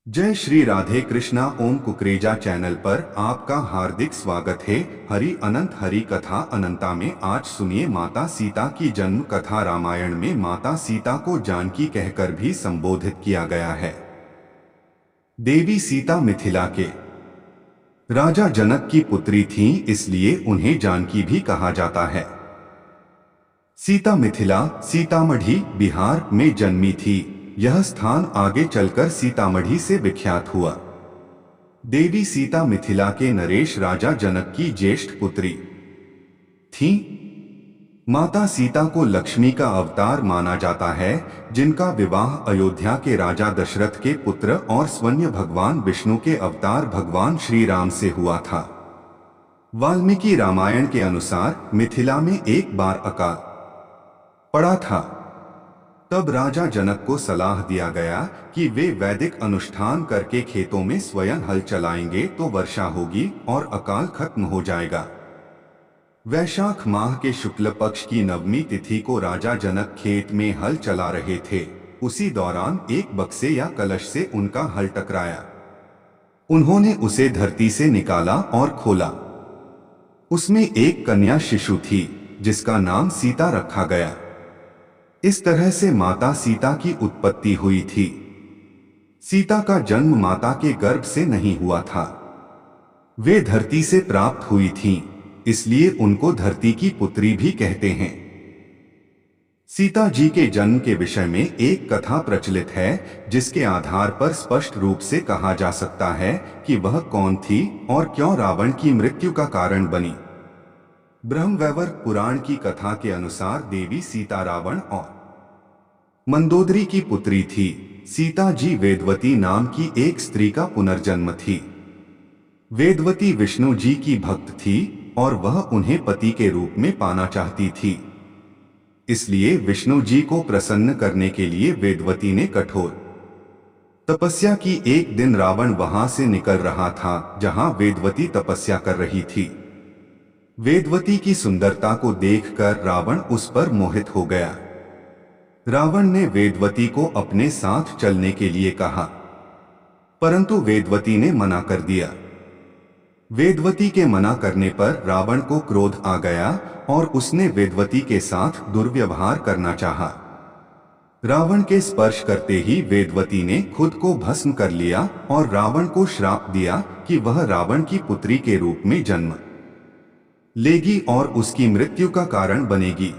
जय श्री राधे कृष्णा। ओम कुकरेजा चैनल पर आपका हार्दिक स्वागत है। हरि अनंत हरि कथा अनंता में आज सुनिए माता सीता की जन्म कथा। रामायण में माता सीता को जानकी कहकर भी संबोधित किया गया है। देवी सीता मिथिला के राजा जनक की पुत्री थीं, इसलिए उन्हें जानकी भी कहा जाता है। सीता मिथिला सीतामढ़ी बिहार में जन्मी थी। यह स्थान आगे चलकर सीतामढ़ी से विख्यात हुआ। देवी सीता मिथिला के नरेश राजा जनक की ज्येष्ठ पुत्री थीं। माता सीता को लक्ष्मी का अवतार माना जाता है, जिनका विवाह अयोध्या के राजा दशरथ के पुत्र और स्वयं भगवान विष्णु के अवतार भगवान श्री राम से हुआ था। वाल्मीकि रामायण के अनुसार मिथिला में एक बार अकाल पड़ा था। तब राजा जनक को सलाह दिया गया कि वे वैदिक अनुष्ठान करके खेतों में स्वयं हल चलाएंगे तो वर्षा होगी और अकाल खत्म हो जाएगा। वैशाख माह के शुक्ल पक्ष की नवमी तिथि को राजा जनक खेत में हल चला रहे थे। उसी दौरान एक बक्से या कलश से उनका हल टकराया। उन्होंने उसे धरती से निकाला और खोला। उसमें एक कन्या शिशु थी, जिसका नाम सीता रखा गया। इस तरह से माता सीता की उत्पत्ति हुई थी। सीता का जन्म माता के गर्भ से नहीं हुआ था, वे धरती से प्राप्त हुई थीं, इसलिए उनको धरती की पुत्री भी कहते हैं। सीता जी के जन्म के विषय में एक कथा प्रचलित है, जिसके आधार पर स्पष्ट रूप से कहा जा सकता है कि वह कौन थी और क्यों रावण की मृत्यु का कारण बनी। ब्रह्मवैवर्त पुराण की कथा के अनुसार देवी सीता रावण और मंदोदरी की पुत्री थी। सीता जी वेदवती नाम की एक स्त्री का पुनर्जन्म थी। वेदवती विष्णु जी की भक्त थी और वह उन्हें पति के रूप में पाना चाहती थी। इसलिए विष्णु जी को प्रसन्न करने के लिए वेदवती ने कठोर तपस्या की। एक दिन रावण वहां से निकल रहा था जहां वेदवती तपस्या कर रही थी। वेदवती की सुंदरता को देखकर रावण उस पर मोहित हो गया। रावण ने वेदवती को अपने साथ चलने के लिए कहा, परंतु वेदवती ने मना कर दिया। वेदवती के मना करने पर रावण को क्रोध आ गया और उसने वेदवती के साथ दुर्व्यवहार करना चाहा। रावण के स्पर्श करते ही वेदवती ने खुद को भस्म कर लिया और रावण को श्राप दिया कि वह रावण की पुत्री के रूप में जन्म लेगी और उसकी मृत्यु का कारण बनेगी।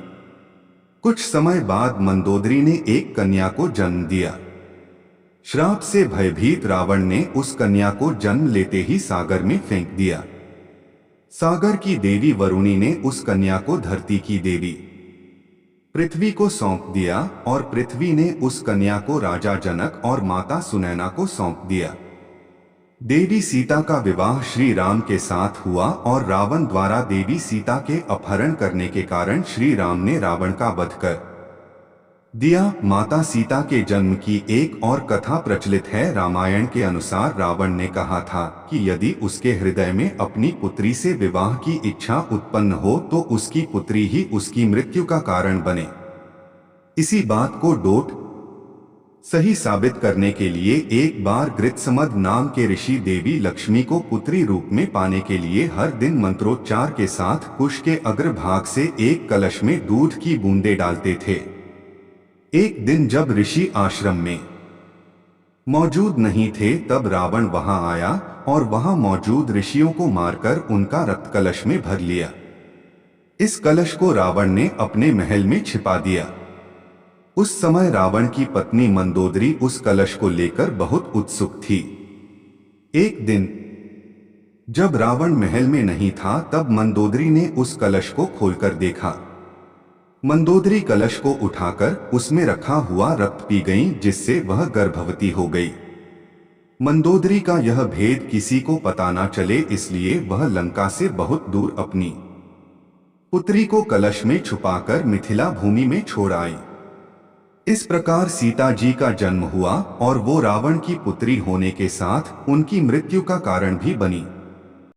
कुछ समय बाद मंदोदरी ने एक कन्या को जन्म दिया। श्राप से भयभीत रावण ने उस कन्या को जन्म लेते ही सागर में फेंक दिया। सागर की देवी वरुणी ने उस कन्या को धरती की देवी पृथ्वी को सौंप दिया और पृथ्वी ने उस कन्या को राजा जनक और माता सुनैना को सौंप दिया। देवी सीता का विवाह श्री राम के साथ हुआ और रावण द्वारा देवी सीता के अपहरण करने के कारण श्री राम ने रावण का वध कर दिया। माता सीता के जन्म की एक और कथा प्रचलित है। रामायण के अनुसार रावण ने कहा था कि यदि उसके हृदय में अपनी पुत्री से विवाह की इच्छा उत्पन्न हो तो उसकी पुत्री ही उसकी मृत्यु का कारण बने। इसी बात को डोट सही साबित करने के लिए एक बार गृत्समद नाम के ऋषि देवी लक्ष्मी को पुत्री रूप में पाने के लिए हर दिन मंत्रोच्चार के साथ कुश के अग्रभाग से एक कलश में दूध की बूंदें डालते थे। एक दिन जब ऋषि आश्रम में मौजूद नहीं थे, तब रावण वहां आया और वहां मौजूद ऋषियों को मारकर उनका रक्त कलश में भर लिया। इस कलश को रावण ने अपने महल में छिपा दिया। उस समय रावण की पत्नी मंदोदरी उस कलश को लेकर बहुत उत्सुक थी। एक दिन जब रावण महल में नहीं था, तब मंदोदरी ने उस कलश को खोलकर देखा। मंदोदरी कलश को उठाकर उसमें रखा हुआ रक्त पी गई, जिससे वह गर्भवती हो गई। मंदोदरी का यह भेद किसी को पता न चले, इसलिए वह लंका से बहुत दूर अपनी पुत्री को कलश में छुपाकर मिथिला भूमि में छोड़ आई। इस प्रकार सीता जी का जन्म हुआ और वो रावण की पुत्री होने के साथ उनकी मृत्यु का कारण भी बनी।